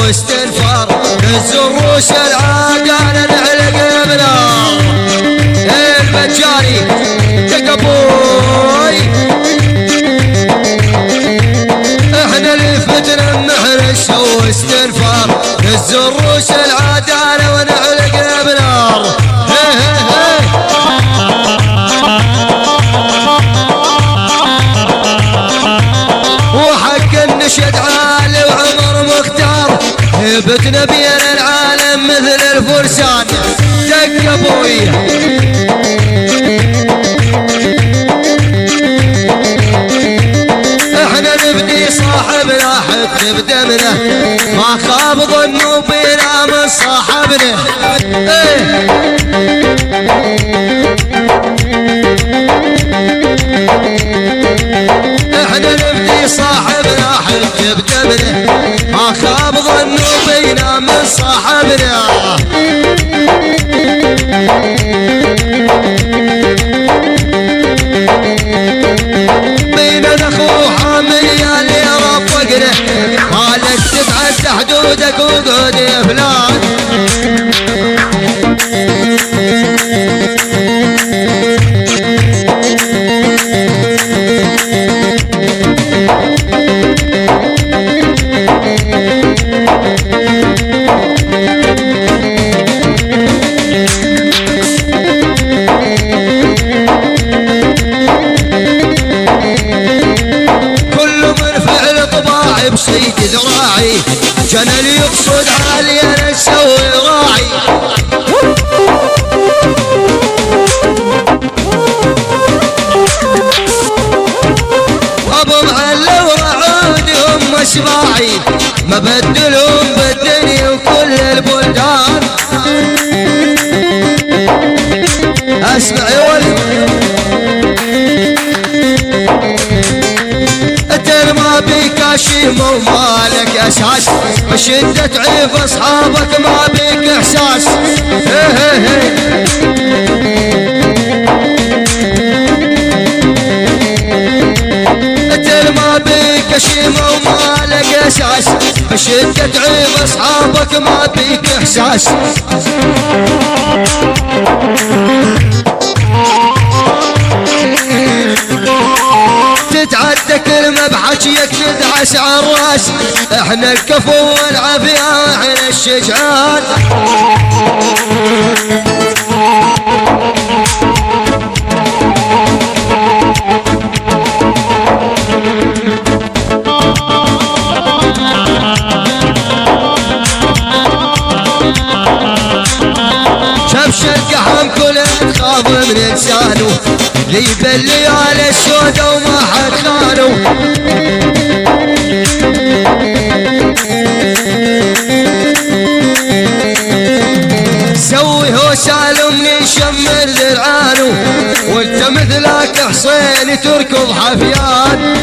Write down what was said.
واستنفار الزروس العاقل نعلق بنار المجاري تقبوي احنا الفتنة محرش واستنفار الزروس العدالة ونعلق بنار وحق النشد عالي وعمر مختار هبتنا بين العالم مثل الفرسان دق ابوي احنا نبني صاحبنا حب بدمنا ما خاب ظنوا بنا من صاحبنا احنا نبني صاحبنا حب بدمنا ما خاب ظنوا بنا من صاحبنا بينا اخو حامل يا اللي رفقنا قالك تتعدى حدودك وقعد يا فلان بصيد ذراعي كان اللي يقصد علي انا اسوي راعي ابو معلم ورعودهم اشباعي ما بدلهم بالدنيا وكل البلدان اسمع يا ولد ما بيك اشيم ومالك اساس بشدة تعيف اصحابك ما بيك احساس انت ما بيك اشيم ومالك اساس بشدة تعيف اصحابك ما بيك احساس تتعدى كلمة بحكيك ندعس عالراس احنا الكفو والعافية احنا الشجعان شمس القحم كله تخاف من انسانه لي بالليالي السودة وما حد خانوا سوي هو سالمني شمر ذرعانه وانت مثلك حصين تركض حفيان